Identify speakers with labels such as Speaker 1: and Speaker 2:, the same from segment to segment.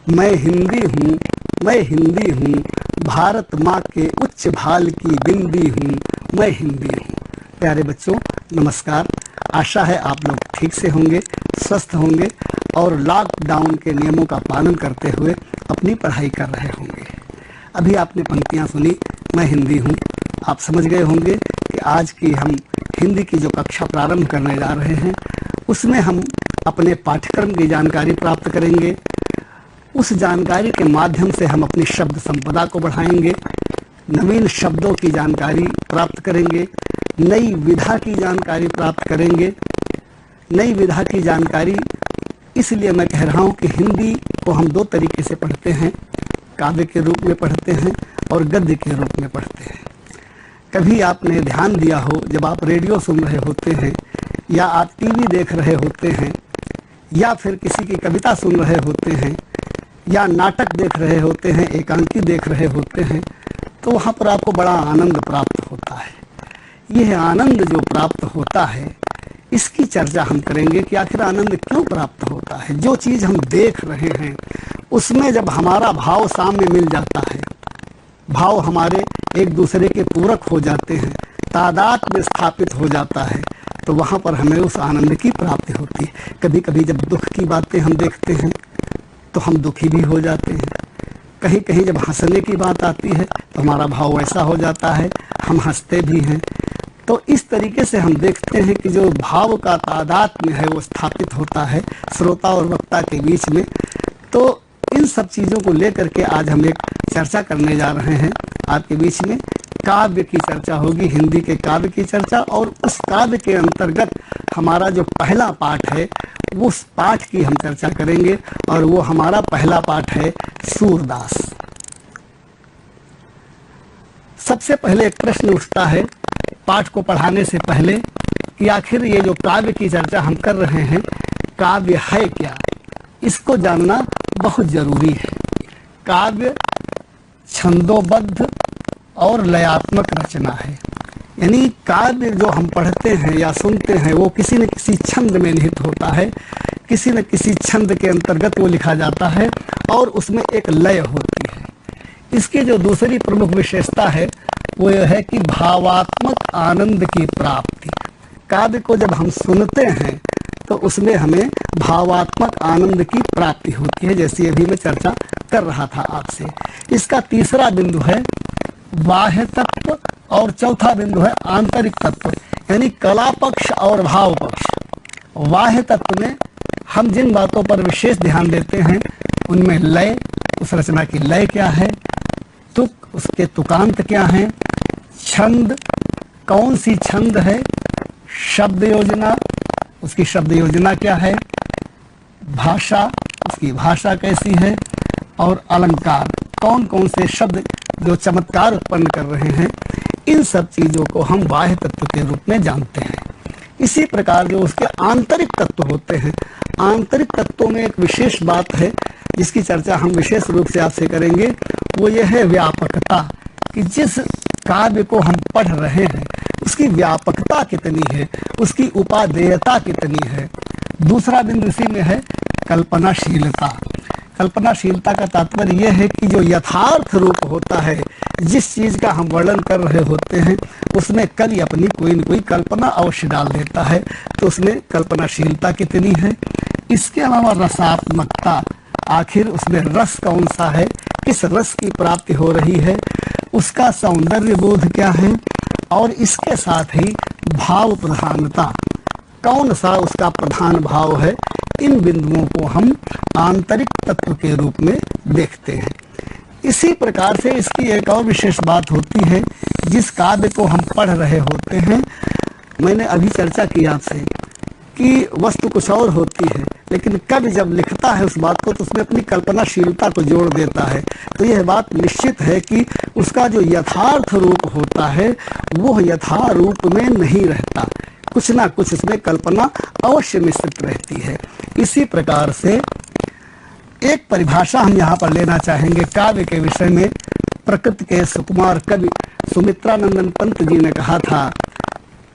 Speaker 1: मैं हिंदी हूँ, मैं हिंदी हूँ, भारत माँ के उच्च भाल की बिंदी हूँ, मैं हिंदी हूँ। प्यारे बच्चों नमस्कार। आशा है आप लोग ठीक से होंगे, स्वस्थ होंगे और लॉकडाउन के नियमों का पालन करते हुए अपनी पढ़ाई कर रहे होंगे। अभी आपने पंक्तियाँ सुनी, मैं हिंदी हूँ। आप समझ गए होंगे कि आज की हम हिंदी की जो कक्षा प्रारंभ करने जा रहे हैं उसमें हम अपने पाठ्यक्रम की जानकारी प्राप्त करेंगे। उस जानकारी के माध्यम से हम अपनी शब्द संपदा को बढ़ाएंगे, नवीन शब्दों की जानकारी प्राप्त करेंगे, नई विधा की जानकारी प्राप्त करेंगे। नई विधा की जानकारी इसलिए मैं कह रहा हूँ कि हिंदी को हम दो तरीके से पढ़ते हैं, काव्य के रूप में पढ़ते हैं और गद्य के रूप में पढ़ते हैं। कभी आपने ध्यान दिया हो, जब आप रेडियो सुन रहे होते हैं या आप टीवी देख रहे होते हैं या फिर किसी की कविता सुन रहे होते हैं या नाटक देख रहे होते हैं, एकांकी देख रहे होते हैं, तो वहाँ पर आपको बड़ा आनंद प्राप्त होता है। यह आनंद जो प्राप्त होता है इसकी चर्चा हम करेंगे कि आखिर आनंद क्यों प्राप्त होता है। जो चीज़ हम देख रहे हैं उसमें जब हमारा भाव सामने मिल जाता है, भाव हमारे एक दूसरे के पूरक हो जाते हैं, तादाद में स्थापित हो जाता है, तो वहाँ पर हमें उस आनंद की प्राप्ति होती है। कभी कभी जब दुख की बातें हम देखते हैं तो हम दुखी भी हो जाते हैं। कहीं कहीं जब हंसने की बात आती है तो हमारा भाव वैसा हो जाता है, हम हंसते भी हैं। तो इस तरीके से हम देखते हैं कि जो भाव का तादात्म्य है वो स्थापित होता है श्रोता और वक्ता के बीच में। तो इन सब चीज़ों को लेकर के आज हम एक चर्चा करने जा रहे हैं आपके बीच में। काव्य की चर्चा होगी, हिंदी के काव्य की चर्चा, और उस काव्य के अंतर्गत हमारा जो पहला पाठ है उस पाठ की हम चर्चा करेंगे, और वो हमारा पहला पाठ है सूरदास। सबसे पहले एक प्रश्न उठता है पाठ को पढ़ाने से पहले कि आखिर ये जो काव्य की चर्चा हम कर रहे हैं, काव्य है क्या? इसको जानना बहुत जरूरी है। काव्य छंदोबद्ध और लयात्मक रचना है, यानी काव्य जो हम पढ़ते हैं या सुनते हैं वो किसी न किसी छंद में निहित होता है, किसी न किसी छंद के अंतर्गत वो लिखा जाता है और उसमें एक लय होती है। इसकी जो दूसरी प्रमुख विशेषता है वो यह है कि भावात्मक आनंद की प्राप्ति। काव्य को जब हम सुनते हैं तो उसमें हमें भावात्मक आनंद की प्राप्ति होती है, जैसी अभी मैं चर्चा कर रहा था आपसे। इसका तीसरा बिंदु है बाह्य तत्व और चौथा बिंदु है आंतरिक तत्व, यानी कला पक्ष और भाव पक्ष। बाह्य तत्व में हम जिन बातों पर विशेष ध्यान देते हैं उनमें लय, उस रचना की लय क्या है, तुक, उसके तुकांत क्या हैं, छंद, कौन सी छंद है, शब्द योजना, उसकी शब्द योजना क्या है, भाषा, उसकी भाषा कैसी है, और अलंकार, कौन कौन से शब्द जो चमत्कार उत्पन्न कर रहे हैं। इन सब चीजों को हम बाह्य तत्व के रूप में जानते हैं। इसी प्रकार जो उसके आंतरिक तत्व होते हैं, आंतरिक तत्वों में एक विशेष बात है जिसकी चर्चा हम विशेष रूप से आपसे करेंगे, वो ये है व्यापकता, कि जिस काव्य को हम पढ़ रहे हैं उसकी व्यापकता कितनी है, उसकी उपादेयता कितनी है। दूसरा बिंदु इसी में है कल्पनाशीलता। कल्पनाशीलता का तात्पर्य यह है कि जो यथार्थ रूप होता है, जिस चीज का हम वर्णन कर रहे होते हैं उसमें कवि अपनी कोई न कोई कल्पना अवश्य डाल देता है, तो उसमें कल्पनाशीलता कितनी है। इसके अलावा रसात्मकता, आखिर उसमें रस कौन सा है, किस रस की प्राप्ति हो रही है, उसका सौंदर्य बोध क्या है, और इसके साथ ही भाव प्रधानता, कौन सा उसका प्रधान भाव है। इन बिंदुओं को हम आंतरिक तत्व के रूप में देखते हैं। इसी प्रकार से इसकी एक और विशेष बात होती है, जिस काव्य को हम पढ़ रहे होते हैं, मैंने अभी चर्चा की आपसे कि वस्तु कुछ और होती है, लेकिन कवि जब लिखता है उस बात को तो उसमें अपनी कल्पनाशीलता को जोड़ देता है। तो यह बात निश्चित है कि उसका जो यथार्थ रूप होता है वो यथार्थ रूप में नहीं रहता, कुछ ना कुछ इसमें कल्पना अवश्य मिश्रित रहती है। इसी प्रकार से एक परिभाषा हम यहाँ पर लेना चाहेंगे काव्य के विषय में। प्रकृति के सुकुमार कवि सुमित्रानंदन पंत जी ने कहा था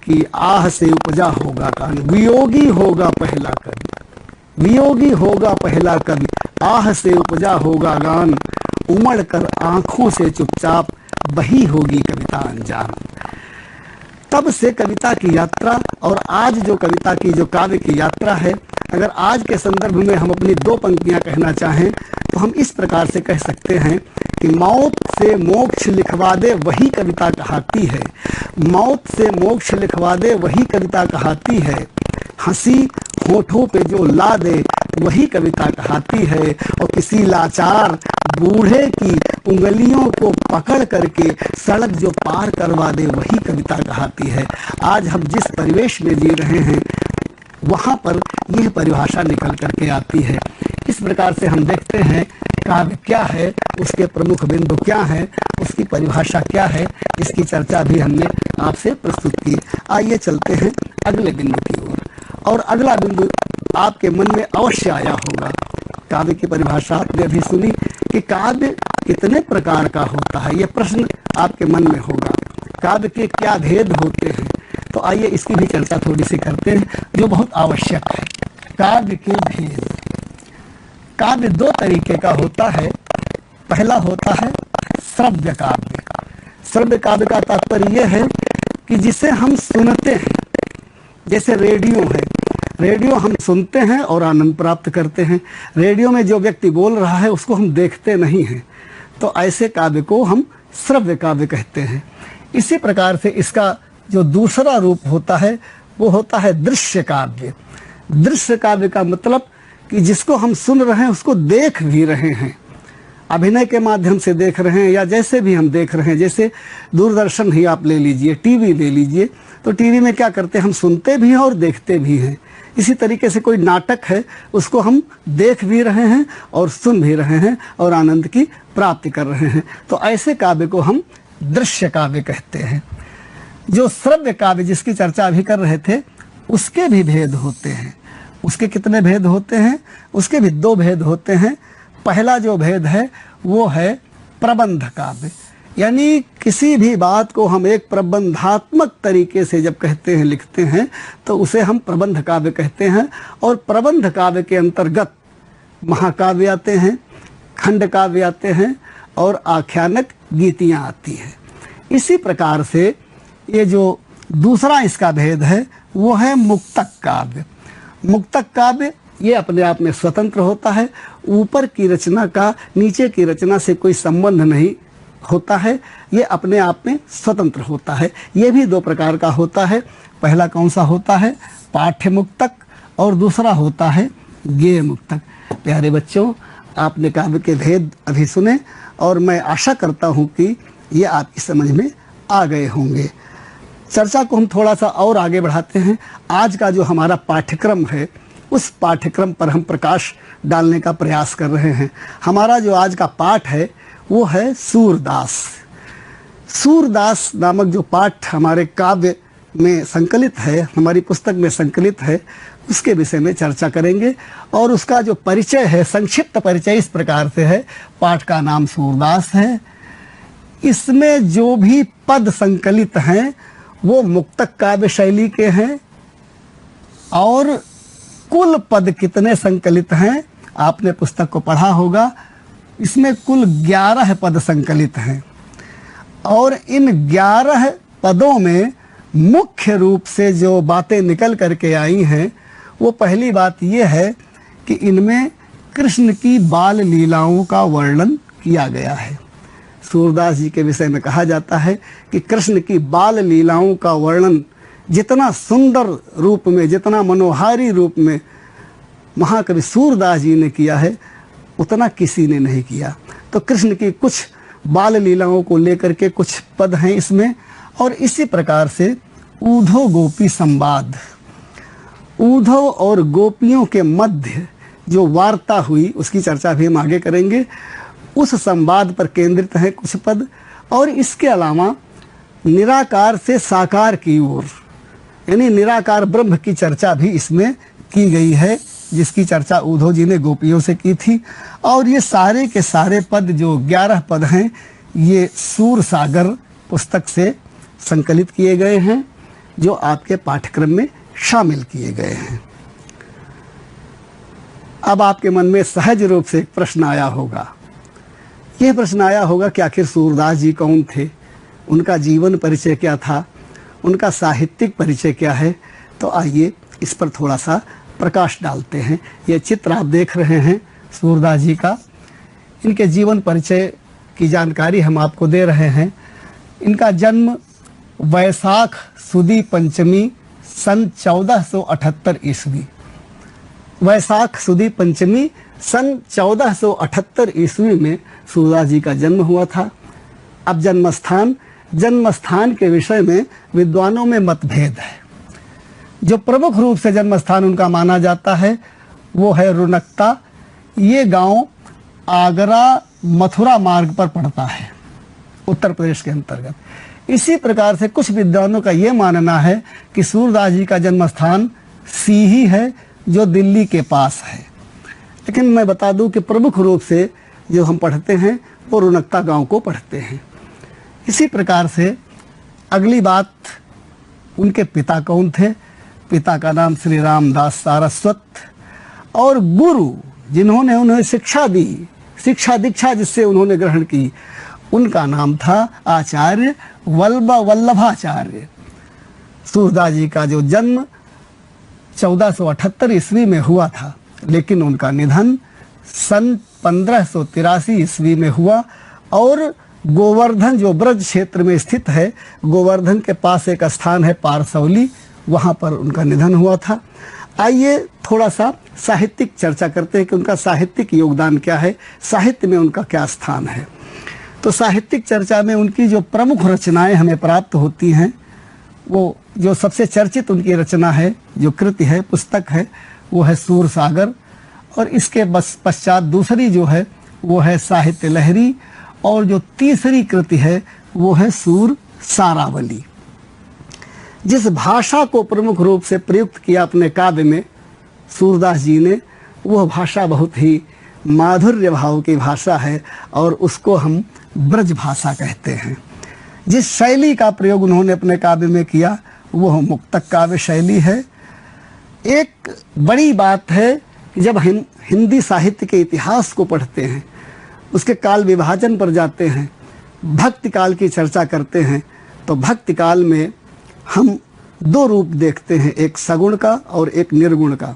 Speaker 1: कि आह से उपजा होगा काव्य, वियोगी होगा पहला कवि, वियोगी होगा पहला कवि, आह से उपजा होगा गान, उमड़ कर आंखों से चुपचाप बही होगी कविता अनजान। तब से कविता की यात्रा और आज जो कविता की जो काव्य की यात्रा है, अगर आज के संदर्भ में हम अपनी दो पंक्तियां कहना चाहें तो हम इस प्रकार से कह सकते हैं कि मौत से मोक्ष लिखवा दे वही कविता कहाती है, मौत से मोक्ष लिखवा दे वही कविता कहाती है, हंसी होठों पे जो ला दे वही कविता कहाती है, और किसी लाचार बूढ़े की उंगलियों को पकड़ करके सड़क जो पार करवा दे वही कविता कहाती है। आज हम जिस परिवेश में जी रहे हैं वहां पर यह परिभाषा निकल करके आती है। इस प्रकार से हम देखते हैं काव्य क्या है, उसके प्रमुख बिंदु क्या हैं, उसकी परिभाषा क्या है, इसकी चर्चा भी हमने आपसे प्रस्तुत की। आइए चलते हैं अगले बिंदु की ओर, और अगला बिंदु आपके मन में अवश्य आया होगा। काव्य की परिभाषा आपने अभी सुनी कि काव्य कितने प्रकार का होता है, यह प्रश्न आपके मन में होगा। काव्य के क्या भेद होते हैं, तो आइए इसकी भी चर्चा थोड़ी सी करते हैं जो बहुत आवश्यक है। काव्य के भेद। काव्य दो तरीके का होता है। पहला होता है श्रव्य काव्य। श्रव्य काव्य का तात्पर्य यह है कि जिसे हम सुनते हैं, जैसे रेडियो है, रेडियो हम सुनते हैं और आनंद प्राप्त करते हैं। रेडियो में जो व्यक्ति बोल रहा है उसको हम देखते नहीं हैं, तो ऐसे काव्य को हम श्रव्य काव्य कहते हैं। इसी प्रकार से इसका जो दूसरा रूप होता है वो होता है दृश्य काव्य। दृश्य काव्य का मतलब कि जिसको हम सुन रहे हैं उसको देख भी रहे हैं, अभिनय के माध्यम से देख रहे हैं, या जैसे भी हम देख रहे हैं। जैसे दूरदर्शन ही आप ले लीजिए, टीवी ले लीजिए, तो टीवी में क्या करते हैं, हम सुनते भी हैं और देखते भी हैं। इसी तरीके से कोई नाटक है, उसको हम देख भी रहे हैं और सुन भी रहे हैं और आनंद की प्राप्ति कर रहे हैं। तो ऐसे काव्य को हम दृश्य काव्य कहते हैं। जो श्रव्य काव्य जिसकी चर्चा अभी कर रहे थे, उसके भी भेद होते हैं। उसके कितने भेद होते हैं? उसके भी दो भेद होते हैं। पहला जो भेद है वो है प्रबंध काव्य, यानी किसी भी बात को हम एक प्रबंधात्मक तरीके से जब कहते हैं, लिखते हैं, तो उसे हम प्रबंध काव्य कहते हैं। और प्रबंध काव्य के अंतर्गत महाकाव्य आते हैं, खंड काव्य आते हैं और आख्यानक गीतियां आती हैं। इसी प्रकार से ये जो दूसरा इसका भेद है वो है मुक्तक काव्य। मुक्तक काव्य ये अपने आप में स्वतंत्र होता है, ऊपर की रचना का नीचे की रचना से कोई संबंध नहीं होता है, ये अपने आप में स्वतंत्र होता है। ये भी दो प्रकार का होता है। पहला कौन सा होता है? पाठ्य मुक्तक, और दूसरा होता है गेय मुक्तक। प्यारे बच्चों, आपने काव्य के भेद अभी सुने और मैं आशा करता हूँ कि ये आपकी समझ में आ गए होंगे। चर्चा को हम थोड़ा सा और आगे बढ़ाते हैं। आज का जो हमारा पाठ्यक्रम है उस पाठ्यक्रम पर हम प्रकाश डालने का प्रयास कर रहे हैं। हमारा जो आज का पाठ है वो है सूरदास। सूरदास नामक जो पाठ हमारे काव्य में संकलित है, हमारी पुस्तक में संकलित है, उसके विषय में चर्चा करेंगे। और उसका जो परिचय है, संक्षिप्त परिचय इस प्रकार से है। पाठ का नाम सूरदास है। इसमें जो भी पद संकलित हैं वो मुक्तक काव्य शैली के हैं, और कुल पद कितने संकलित हैं आपने पुस्तक को पढ़ा होगा। इसमें कुल 11 पद संकलित हैं, और इन 11 पदों में मुख्य रूप से जो बातें निकल करके आई हैं वो पहली बात ये है कि इनमें कृष्ण की बाल लीलाओं का वर्णन किया गया है। सूरदास जी के विषय में कहा जाता है कि कृष्ण की बाल लीलाओं का वर्णन जितना सुंदर रूप में, जितना मनोहारी रूप में महाकवि सूरदास जी ने किया है, उतना किसी ने नहीं किया। तो कृष्ण की कुछ बाल लीलाओं को लेकर के कुछ पद हैं इसमें। और इसी प्रकार से ऊधो गोपी संवाद, ऊधव और गोपियों के मध्य जो वार्ता हुई उसकी चर्चा भी हम आगे करेंगे। उस संवाद पर केंद्रित है कुछ पद। और इसके अलावा निराकार से साकार की ओर, यानी निराकार ब्रह्म की चर्चा भी इसमें की गई है, जिसकी चर्चा उद्धव जी ने गोपियों से की थी। और ये सारे के सारे पद जो 11 पद हैं ये सूर सागर पुस्तक से संकलित किए गए हैं, जो आपके पाठ्यक्रम में शामिल किए गए हैं। अब आपके मन में सहज रूप से एक प्रश्न आया होगा। यह प्रश्न आया होगा कि आखिर सूरदास जी कौन थे, उनका जीवन परिचय क्या था, उनका साहित्यिक परिचय क्या है। तो आइए इस पर थोड़ा सा प्रकाश डालते हैं। यह चित्र आप देख रहे हैं सूरदास जी का, इनके जीवन परिचय की जानकारी हम आपको दे रहे हैं। इनका जन्म वैशाख सुदी पंचमी सन 1478 ईस्वी, वैशाख सुदी पंचमी सन 1478 ईस्वी में सूरदास जी का जन्म हुआ था। अब जन्मस्थान के विषय में विद्वानों में मतभेद है। जो प्रमुख रूप से जन्मस्थान उनका माना जाता है वो है रुनकता। ये गांव आगरा मथुरा मार्ग पर पड़ता है, उत्तर प्रदेश के अंतर्गत। इसी प्रकार से कुछ विद्वानों का ये मानना है कि सूरदास जी का जन्मस्थान सीही है, जो दिल्ली के पास है। लेकिन मैं बता दूं कि प्रमुख रूप से जो हम पढ़ते हैं वो रुनकता गांव को पढ़ते हैं। इसी प्रकार से अगली बात, उनके पिता कौन थे। पिता का नाम श्री रामदास सारस्वत, और गुरु जिन्होंने उन्हें शिक्षा दी, शिक्षा दीक्षा जिससे उन्होंने ग्रहण की, उनका नाम था आचार्य वल्लभाचार्य। सूरदास जी का जो जन्म 1478 ईस्वी में हुआ था, लेकिन उनका निधन सन 1583 ईस्वी में हुआ। और गोवर्धन जो ब्रज क्षेत्र में स्थित है, गोवर्धन के पास एक स्थान है पारसौली, वहाँ पर उनका निधन हुआ था। आइए थोड़ा सा साहित्यिक चर्चा करते हैं कि उनका साहित्यिक योगदान क्या है, साहित्य में उनका क्या स्थान है। तो साहित्यिक चर्चा में उनकी जो प्रमुख रचनाएं हमें प्राप्त होती हैं, वो जो सबसे चर्चित उनकी रचना है, जो कृति है, पुस्तक है, वो है सूरसागर। और इसके बस पश्चात दूसरी जो है वो है साहित्य लहरी, और जो तीसरी कृति है वो है सूर सारावली। जिस भाषा को प्रमुख रूप से प्रयुक्त किया अपने काव्य में सूरदास जी ने, वह भाषा बहुत ही माधुर्य भाव की भाषा है, और उसको हम ब्रज भाषा कहते हैं। जिस शैली का प्रयोग उन्होंने अपने काव्य में किया वह मुक्तक काव्य शैली है। एक बड़ी बात है कि जब हम हिंदी साहित्य के इतिहास को पढ़ते हैं, उसके काल विभाजन पर जाते हैं, भक्ति काल की चर्चा करते हैं, तो भक्ति काल में हम दो रूप देखते हैं, एक सगुण का और एक निर्गुण का।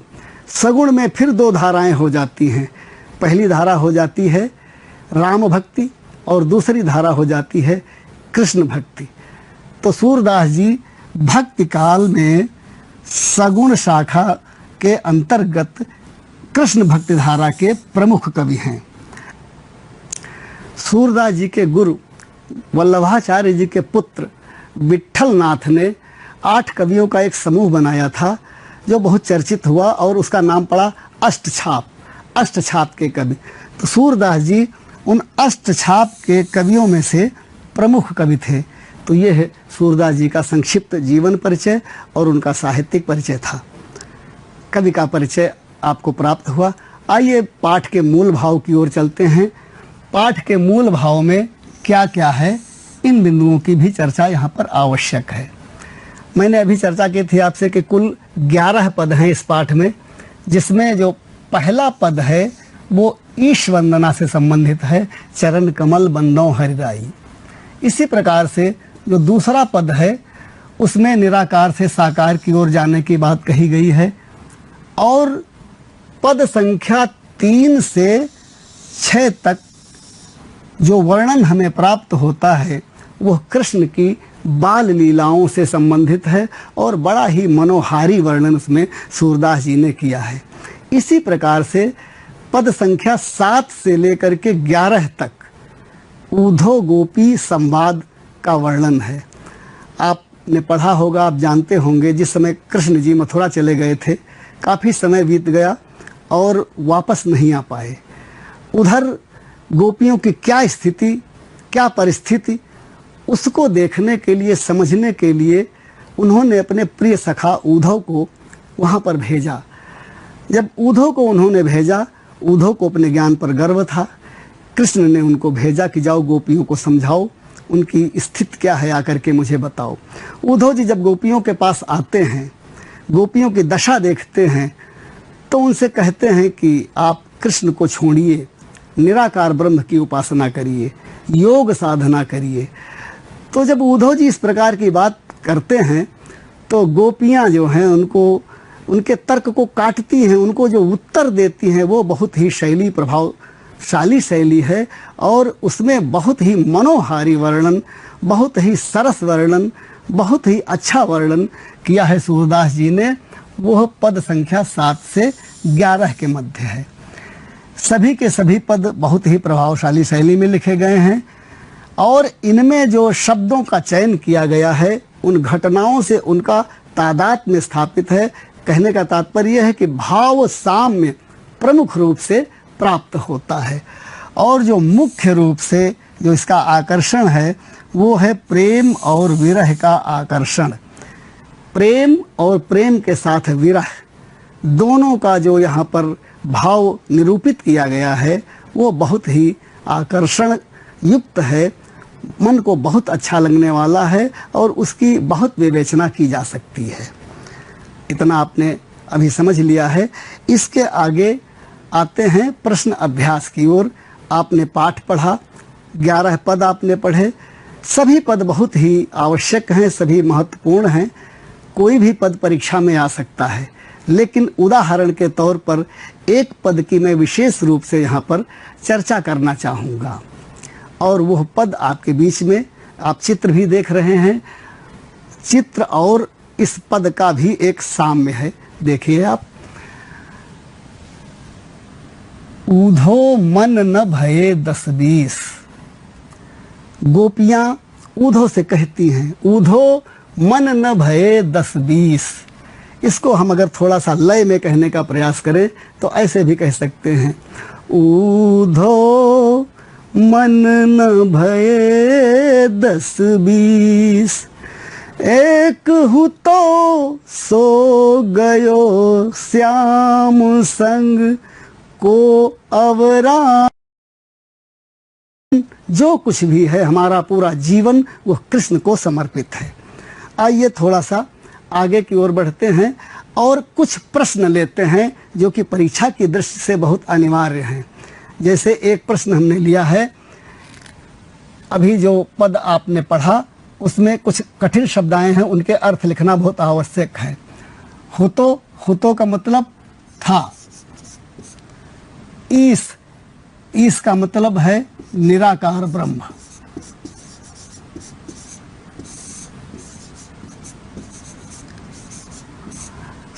Speaker 1: सगुण में फिर दो धाराएं हो जाती हैं। पहली धारा हो जाती है राम भक्ति और दूसरी धारा हो जाती है कृष्ण भक्ति। तो सूरदास जी भक्ति काल में सगुण शाखा के अंतर्गत कृष्ण भक्ति धारा के प्रमुख कवि हैं। सूरदास जी के गुरु वल्लभाचार्य जी के पुत्र विट्ठल नाथ ने 8 कवियों का एक समूह बनाया था, जो बहुत चर्चित हुआ, और उसका नाम पड़ा अष्टछाप, अष्टछाप के कवि। तो सूरदास जी उन अष्टछाप के कवियों में से प्रमुख कवि थे। तो ये है सूरदास जी का संक्षिप्त जीवन परिचय और उनका साहित्यिक परिचय था। कवि का परिचय आपको प्राप्त हुआ। आइए पाठ के मूल भाव की ओर चलते हैं। पाठ के मूल भाव में क्या क्या है, इन बिंदुओं की भी चर्चा यहाँ पर आवश्यक है। मैंने अभी चर्चा की थी आपसे कि कुल 11 पद हैं इस पाठ में, जिसमें जो पहला पद है वो ईश वंदना से संबंधित है, चरण कमल बंदो हरिराई। इसी प्रकार से जो दूसरा पद है उसमें निराकार से साकार की ओर जाने की बात कही गई है। और पद संख्या 3 से 6 तक जो वर्णन हमें प्राप्त होता है वह कृष्ण की बाल लीलाओं से संबंधित है, और बड़ा ही मनोहारी वर्णन उसमें सूरदास जी ने किया है। इसी प्रकार से पद संख्या 7 से लेकर के 11 तक ऊधो गोपी संवाद का वर्णन है। आपने पढ़ा होगा, आप जानते होंगे, जिस समय कृष्ण जी मथुरा चले गए थे, काफ़ी समय बीत गया और वापस नहीं आ पाए। उधर गोपियों की क्या स्थिति, क्या परिस्थिति, उसको देखने के लिए, समझने के लिए उन्होंने अपने प्रिय सखा ऊधव को वहाँ पर भेजा। जब ऊधव को उन्होंने भेजा, ऊधव को अपने ज्ञान पर गर्व था, कृष्ण ने उनको भेजा कि जाओ गोपियों को समझाओ, उनकी स्थिति क्या है, आकर के मुझे बताओ। ऊधव जी जब गोपियों के पास आते हैं, गोपियों की दशा देखते हैं, तो उनसे कहते हैं कि आप कृष्ण को छोड़िए, निराकार ब्रह्म की उपासना करिए, योग साधना करिए। तो जब उद्धव जी इस प्रकार की बात करते हैं तो गोपियाँ जो हैं उनको, उनके तर्क को काटती हैं, उनको जो उत्तर देती हैं वो बहुत ही शैली प्रभावशाली शैली है और उसमें बहुत ही मनोहारी वर्णन, बहुत ही सरस वर्णन, बहुत ही अच्छा वर्णन किया है सूरदास जी ने। वह पद संख्या 7 से 11 के मध्य है। सभी के सभी पद बहुत ही प्रभावशाली शैली में लिखे गए हैं और इनमें जो शब्दों का चयन किया गया है उन घटनाओं से उनका तादात्म्य स्थापित है। कहने का तात्पर्य है कि भाव साम्य प्रमुख रूप से प्राप्त होता है और जो मुख्य रूप से जो इसका आकर्षण है वो है प्रेम और विरह का आकर्षण। प्रेम और प्रेम के साथ विरह दोनों का जो यहाँ पर भाव निरूपित किया गया है वो बहुत ही आकर्षण युक्त है, मन को बहुत अच्छा लगने वाला है और उसकी बहुत विवेचना की जा सकती है। इतना आपने अभी समझ लिया है। इसके आगे आते हैं प्रश्न अभ्यास की ओर। आपने पाठ पढ़ा, 11 पद आपने पढ़े। सभी पद बहुत ही आवश्यक हैं, सभी महत्वपूर्ण हैं। कोई भी पद परीक्षा में आ सकता है, लेकिन उदाहरण के तौर पर एक पद की मैं विशेष रूप से यहाँ पर चर्चा करना चाहूँगा और वह पद आपके बीच में, आप चित्र भी देख रहे हैं, चित्र और इस पद का भी एक साम्य है। देखिए आप, ऊधो मन न भये 10-20। गोपियां ऊधो से कहती हैं, ऊधो मन न भये 10-20। इसको हम अगर थोड़ा सा लय में कहने का प्रयास करें तो ऐसे भी कह सकते हैं, ऊधो मन न भये 10-20, एक हूँ तो सो गयो श्याम संग को अवरा। जो कुछ भी है, हमारा पूरा जीवन वो कृष्ण को समर्पित है। आइए थोड़ा सा आगे की ओर बढ़ते हैं और कुछ प्रश्न लेते हैं जो कि परीक्षा की दृष्टि से बहुत अनिवार्य हैं। जैसे एक प्रश्न हमने लिया है, अभी जो पद आपने पढ़ा उसमें कुछ कठिन शब्द आए हैं, उनके अर्थ लिखना बहुत आवश्यक है। हुतो का मतलब था, ईस का मतलब है निराकार ब्रह्म,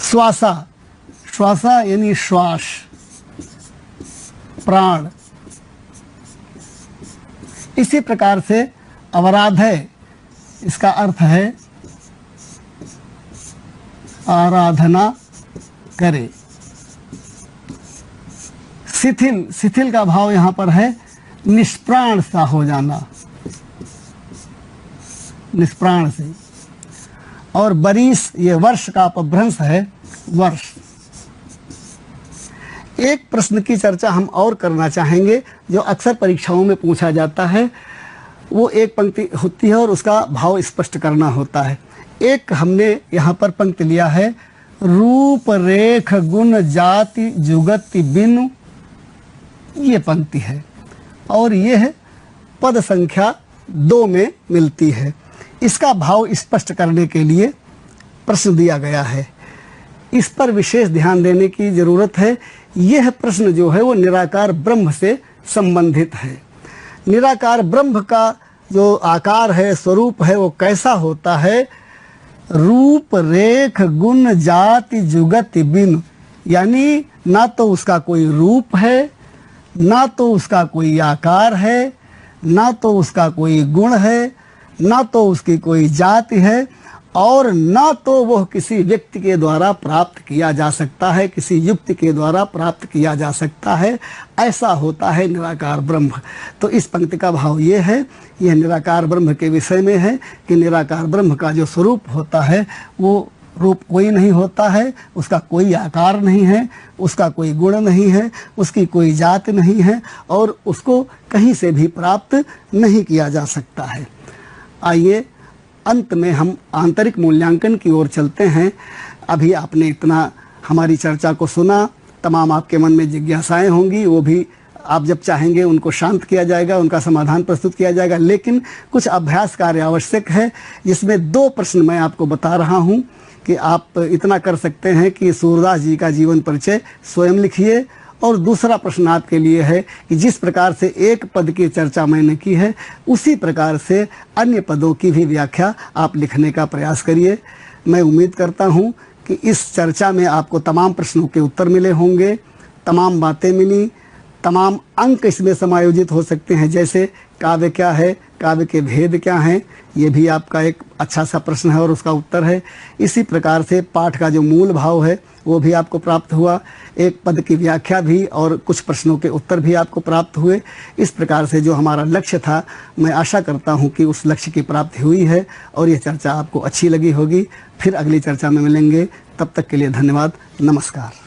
Speaker 1: श्वासा यानी श्वास, प्राण। इसी प्रकार से अवराध है, इसका अर्थ है आराधना करे। शिथिल का भाव यहाँ पर है निष्प्राण सा हो जाना, निष्प्राण से। और बरीस, ये वर्ष का अपभ्रंश है, वर्ष। एक प्रश्न की चर्चा हम और करना चाहेंगे जो अक्सर परीक्षाओं में पूछा जाता है। वो एक पंक्ति होती है और उसका भाव स्पष्ट करना होता है। एक हमने यहाँ पर पंक्ति लिया है, रूप रेख गुण जाति जुगति बिनु, ये पंक्ति है और यह पद संख्या 2 में मिलती है। इसका भाव स्पष्ट करने के लिए प्रश्न दिया गया है। इस पर विशेष ध्यान देने की जरूरत है। यह प्रश्न जो है वो निराकार ब्रह्म से संबंधित है। निराकार ब्रह्म का जो आकार है, स्वरूप है, वो कैसा होता है? रूप रेख गुण जाति जुगति बिन, यानी ना तो उसका कोई रूप है, ना तो उसका कोई आकार है, ना तो उसका कोई गुण है, ना तो उसकी कोई जाति है और ना तो वह किसी व्यक्ति के द्वारा प्राप्त किया जा सकता है, किसी युक्ति के द्वारा प्राप्त किया जा सकता है। ऐसा होता है निराकार ब्रह्म। तो इस पंक्ति का भाव ये है, यह निराकार ब्रह्म के विषय में है कि निराकार ब्रह्म का जो स्वरूप होता है वो रूप कोई नहीं होता है, उसका कोई आकार नहीं है, उसका कोई गुण नहीं है, उसकी कोई जात नहीं है और उसको कहीं से भी प्राप्त नहीं किया जा सकता है। आइए अंत में हम आंतरिक मूल्यांकन की ओर चलते हैं। अभी आपने इतना हमारी चर्चा को सुना तमाम आपके मन में जिज्ञासाएं होंगी, वो भी आप जब चाहेंगे उनको शांत किया जाएगा, उनका समाधान प्रस्तुत किया जाएगा। लेकिन कुछ अभ्यास कार्य आवश्यक है, जिसमें 2 प्रश्न मैं आपको बता रहा हूं कि आप इतना कर सकते हैं कि सूरदास जी का जीवन परिचय स्वयं लिखिए। और दूसरा प्रश्न आपके लिए है कि जिस प्रकार से एक पद की चर्चा मैंने की है, उसी प्रकार से अन्य पदों की भी व्याख्या आप लिखने का प्रयास करिए। मैं उम्मीद करता हूं कि इस चर्चा में आपको तमाम प्रश्नों के उत्तर मिले होंगे, तमाम बातें मिली, तमाम अंक इसमें समायोजित हो सकते हैं। जैसे काव्य क्या है, काव्य के भेद क्या हैं, ये भी आपका एक अच्छा सा प्रश्न है और उसका उत्तर है। इसी प्रकार से पाठ का जो मूल भाव है वो भी आपको प्राप्त हुआ, एक पद की व्याख्या भी और कुछ प्रश्नों के उत्तर भी आपको प्राप्त हुए। इस प्रकार से जो हमारा लक्ष्य था, मैं आशा करता हूं कि उस लक्ष्य की प्राप्ति हुई है और ये चर्चा आपको अच्छी लगी होगी। फिर अगली चर्चा में मिलेंगे, तब तक के लिए धन्यवाद, नमस्कार।